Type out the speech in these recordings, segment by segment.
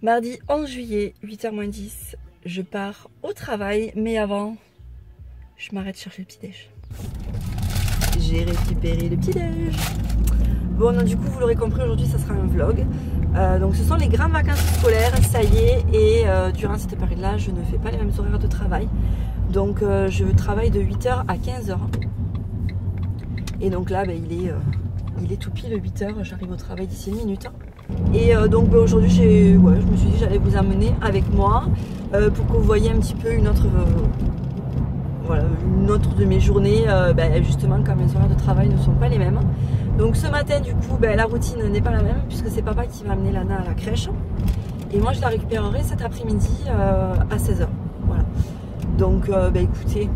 Mardi 11 juillet, 8h-10, je pars au travail, mais avant, je m'arrête chercher le petit-déj. J'ai récupéré le petit-déj. Bon, non, du coup, vous l'aurez compris, aujourd'hui, ça sera un vlog. Donc, ce sont les grandes vacances scolaires, ça y est, et durant cette période-là, je ne fais pas les mêmes horaires de travail. Donc, je travaille de 8h à 15h. Et donc là, ben, il est tout pile 8h, j'arrive au travail d'ici une minute. Et donc aujourd'hui je me suis dit que j'allais vous amener avec moi pour que vous voyez un petit peu une autre de mes journées, justement quand mes horaires de travail ne sont pas les mêmes. Donc ce matin du coup la routine n'est pas la même puisque c'est papa qui va amener Lana à la crèche et moi je la récupérerai cet après-midi à 16h. Voilà. Donc écoutez,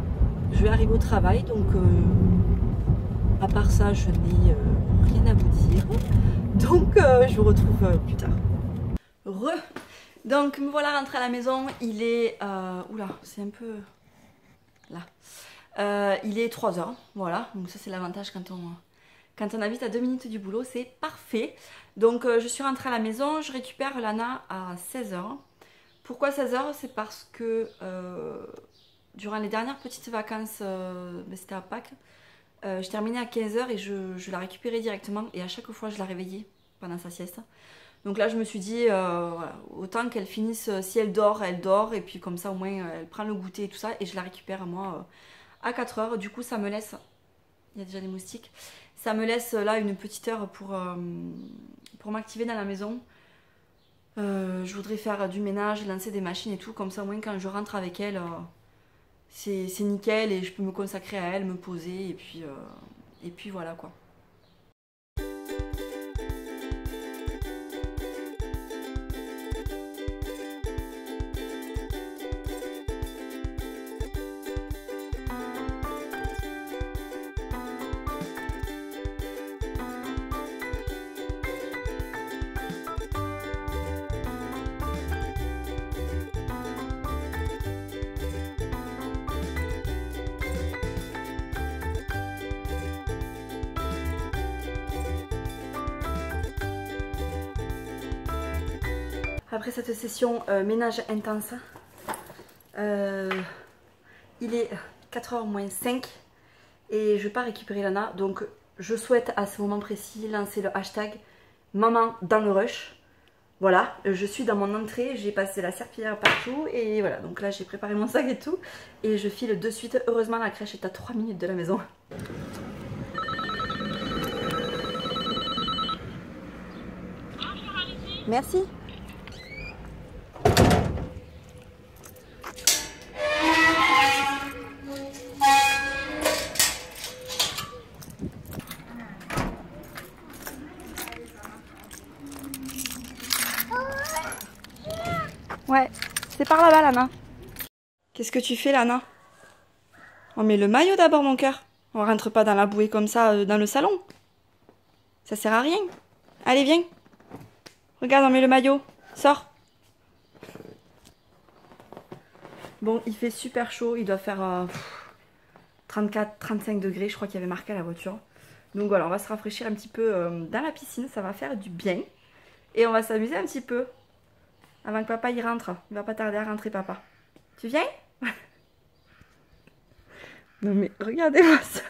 je vais arriver au travail, donc à part ça je n'ai rien à vous dire. Donc je vous retrouve plus tard. Donc me voilà rentrée à la maison, il est... oula, c'est un peu... là. Il est 3h, voilà. Donc ça c'est l'avantage quand on habite à 2 minutes du boulot, c'est parfait. Donc je suis rentrée à la maison, je récupère Lana à 16h. Pourquoi 16h? C'est parce que durant les dernières petites vacances, c'était à Pâques, je terminais à 15h et je la récupérais directement et à chaque fois je la réveillais pendant sa sieste. Donc là je me suis dit voilà, autant qu'elle finisse, si elle dort, elle dort et puis comme ça au moins elle prend le goûter et tout ça et je la récupère moi à 4h. Du coup ça me laisse, il y a déjà des moustiques, ça me laisse là une petite heure pour m'activer dans la maison. Je voudrais faire du ménage, lancer des machines et tout, comme ça au moins quand je rentre avec elle c'est nickel et je peux me consacrer à elle, me poser et puis voilà quoi. Après cette session ménage intense, il est 4h moins 5 et je pars récupérer Lana. Donc je souhaite à ce moment précis lancer le hashtag maman dans le rush. Voilà, je suis dans mon entrée, j'ai passé la serpillière partout et voilà. Donc là j'ai préparé mon sac et tout et je file de suite. Heureusement la crèche est à 3 minutes de la maison. Merci. Ouais, c'est par là-bas, Lana. Qu'est-ce que tu fais, Lana? On met le maillot d'abord, mon cœur. On rentre pas dans la bouée comme ça dans le salon. Ça sert à rien. Allez, viens. Regarde, on met le maillot. Sors. Bon, il fait super chaud. Il doit faire 34-35 degrés. Je crois qu'il y avait marqué à la voiture. Donc voilà, on va se rafraîchir un petit peu dans la piscine. Ça va faire du bien. Et on va s'amuser un petit peu. Avant que papa y rentre. Il va pas tarder à rentrer, papa. Tu viens? Non mais regardez-moi ça.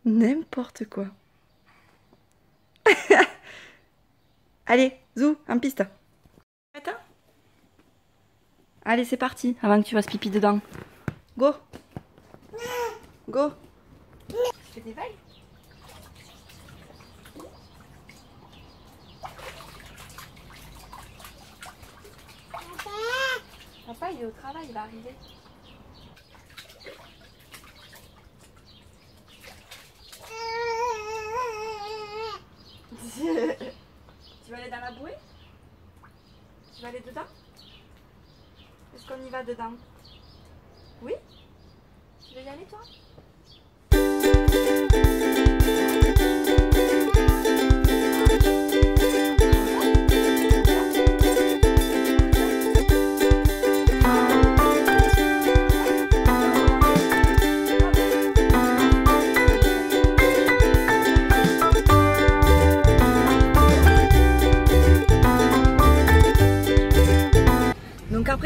N'importe quoi. Allez, zou, en piste. Attends. Allez, c'est parti. Avant que tu fasses pipi dedans. Go. Go. Je fais des vagues. Papa, il est au travail, il va arriver. Tu vas aller dans la bouée? Tu vas aller dedans? Est-ce qu'on y va dedans? Oui? Tu veux y aller, toi?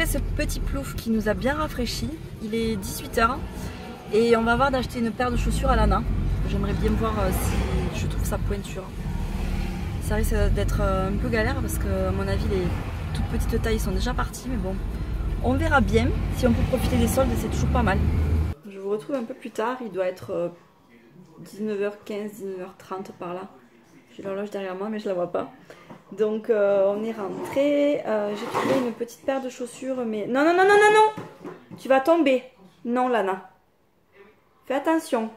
ce petit plouf qui nous a bien rafraîchi. Il est 18h et on va voir d'acheter une paire de chaussures à Lana. J'aimerais bien voir si je trouve sa pointure. Ça risque d'être un peu galère parce que à mon avis les toutes petites tailles sont déjà parties, mais bon, on verra bien. Si on peut profiter des soldes, c'est toujours pas mal. Je vous retrouve un peu plus tard, il doit être 19h15, 19h30 par là. J'ai l'horloge derrière moi mais je la vois pas. Donc on est rentré. J'ai trouvé une petite paire de chaussures mais... Non, non, non, non, non, non. Tu vas tomber. Non, Lana. Fais attention.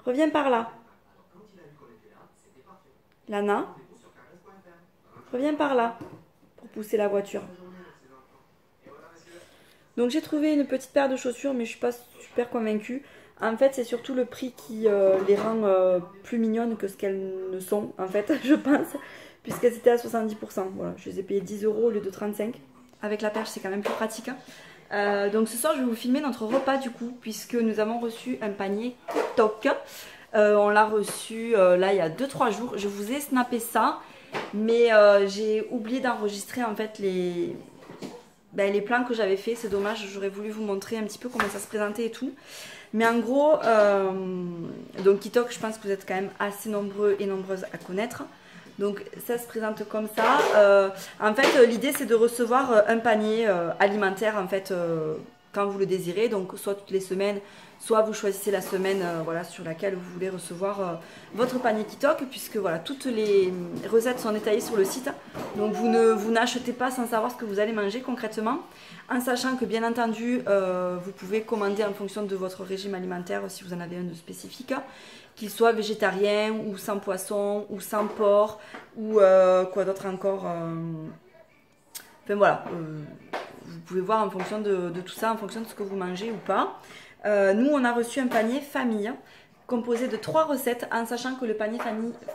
Reviens par là. Lana. Reviens par là. Pour pousser la voiture. Donc j'ai trouvé une petite paire de chaussures mais je suis pas super convaincue. En fait c'est surtout le prix qui les rend plus mignonnes que ce qu'elles ne sont en fait je pense. Puisqu'elles étaient à 70%. Voilà, je les ai payées 10 € au lieu de 35. Avec la perche c'est quand même plus pratique. Donc ce soir je vais vous filmer notre repas du coup. Puisque nous avons reçu un panier TikTok. On l'a reçu là il y a 2-3 jours. Je vous ai snappé ça. Mais j'ai oublié d'enregistrer en fait les plans que j'avais fait. C'est dommage, j'aurais voulu vous montrer un petit peu comment ça se présentait et tout. Mais en gros, donc TikTok, je pense que vous êtes quand même assez nombreux et nombreuses à connaître. Donc ça se présente comme ça. En fait, l'idée c'est de recevoir un panier alimentaire en fait quand vous le désirez. Donc soit toutes les semaines, soit vous choisissez la semaine voilà, sur laquelle vous voulez recevoir votre panier TikTok. Puisque voilà, toutes les recettes sont détaillées sur le site. Donc vous n'achetez pas sans savoir ce que vous allez manger concrètement. En sachant que bien entendu, vous pouvez commander en fonction de votre régime alimentaire si vous en avez un de spécifique. Qu'il soit végétarien ou sans poisson ou sans porc ou quoi d'autre encore. Enfin voilà, vous pouvez voir en fonction de tout ça, en fonction de ce que vous mangez ou pas. Nous on a reçu un panier famille composé de 3 recettes en sachant que le panier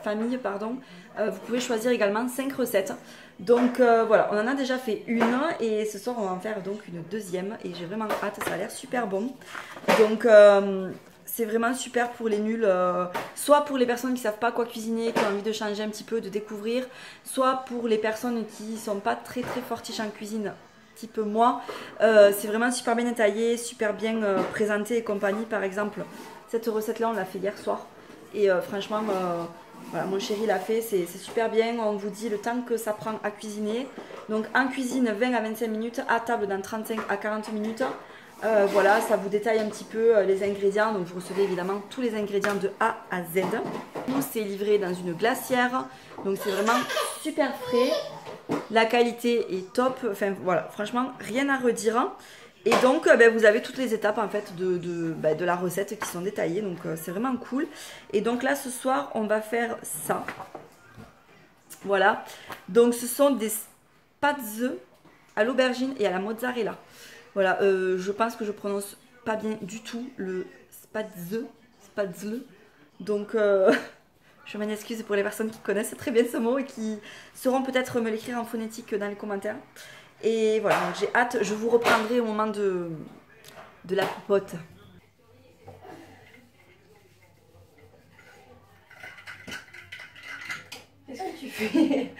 famille pardon, vous pouvez choisir également 5 recettes. Donc voilà, on en a déjà fait une et ce soir on va en faire donc une deuxième et j'ai vraiment hâte, ça a l'air super bon. Donc c'est vraiment super pour les nuls, soit pour les personnes qui ne savent pas quoi cuisiner, qui ont envie de changer un petit peu, de découvrir, soit pour les personnes qui ne sont pas très fortiches en cuisine, type moi. C'est vraiment super bien détaillé, super bien présenté et compagnie. Par exemple, cette recette là on l'a fait hier soir et franchement voilà, mon chéri l'a fait, c'est super bien. On vous dit le temps que ça prend à cuisiner. Donc en cuisine 20 à 25 minutes, à table dans 35 à 40 minutes. Voilà, ça vous détaille un petit peu les ingrédients. Donc vous recevez évidemment tous les ingrédients de A à Z. Tout c'est livré dans une glacière. Donc c'est vraiment super frais. La qualité est top. Enfin voilà, franchement rien à redire. Et donc vous avez toutes les étapes en fait de la recette qui sont détaillées. Donc c'est vraiment cool. Et donc là ce soir on va faire ça. Voilà. Donc ce sont des spatz à l'aubergine et à la mozzarella. Voilà, je pense que je prononce pas bien du tout le spatzle. Donc, je m'en excuse pour les personnes qui connaissent très bien ce mot et qui sauront peut-être me l'écrire en phonétique dans les commentaires. Et voilà, donc j'ai hâte, je vous reprendrai au moment de la popote. Qu'est-ce que tu fais?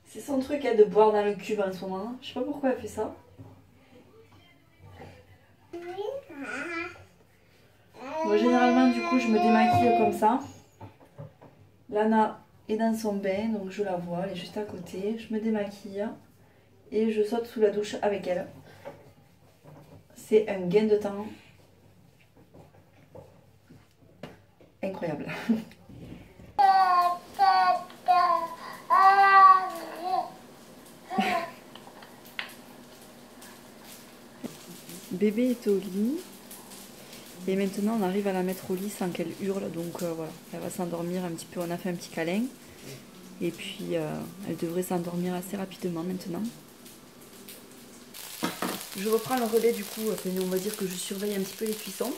C'est son truc de boire dans le cube en ce moment. Je sais pas pourquoi elle fait ça. Bon, généralement du coup je me démaquille comme ça. Lana est dans son bain donc je la vois, elle est juste à côté. Je me démaquille et je saute sous la douche avec elle. C'est un gain de temps incroyable. Bébé est au lit et maintenant on arrive à la mettre au lit sans qu'elle hurle, donc voilà, elle va s'endormir un petit peu, on a fait un petit câlin et puis elle devrait s'endormir assez rapidement maintenant. Je reprends le relais du coup, on va dire que je surveille un petit peu les cuissons.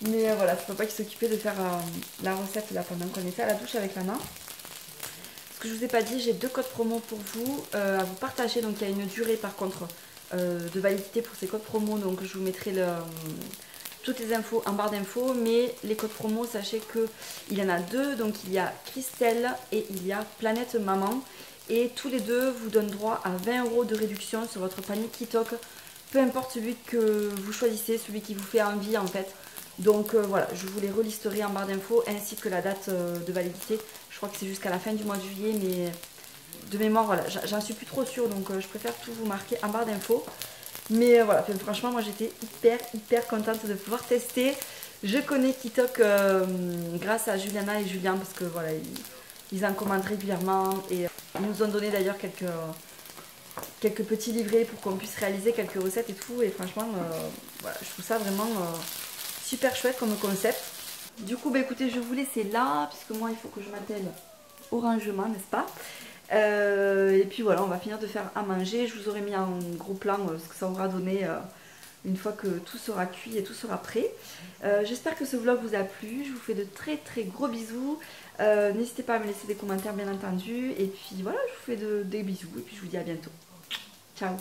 Mais voilà, c'est papa qui s'occupait de faire la recette là pendant qu'on était à la douche avec Lana. Ce que je vous ai pas dit, j'ai 2 codes promo pour vous à vous partager, donc il y a une durée par contre de validité pour ces codes promo, donc je vous mettrai toutes les infos en barre d'infos, mais les codes promo, sachez qu'il y en a deux, donc il y a Christelle et il y a Planète Maman, et tous les deux vous donnent droit à 20 € de réduction sur votre panier Kitok, peu importe celui que vous choisissez, celui qui vous fait envie en fait. Donc voilà, je vous les relisterai en barre d'infos ainsi que la date de validité. Je crois que c'est jusqu'à la fin du mois de juillet, mais de mémoire, voilà, j'en suis plus trop sûre, donc je préfère tout vous marquer en barre d'infos. Mais voilà, franchement, moi j'étais hyper contente de pouvoir tester. Je connais Kitok grâce à Juliana et Julien parce que voilà, ils en commandent régulièrement et ils nous ont donné d'ailleurs quelques petits livrets pour qu'on puisse réaliser quelques recettes et tout. Et franchement, voilà, je trouve ça vraiment super chouette comme concept. Du coup, bah, écoutez, je vais vous laisser là puisque moi il faut que je m'attelle au rangement, n'est-ce pas? Et puis voilà, on va finir de faire à manger. Je vous aurai mis un gros plan ce que ça aura donné une fois que tout sera cuit et tout sera prêt. J'espère que ce vlog vous a plu. Je vous fais de très gros bisous. N'hésitez pas à me laisser des commentaires bien entendu. Et puis voilà, je vous fais des bisous et puis je vous dis à bientôt. Ciao.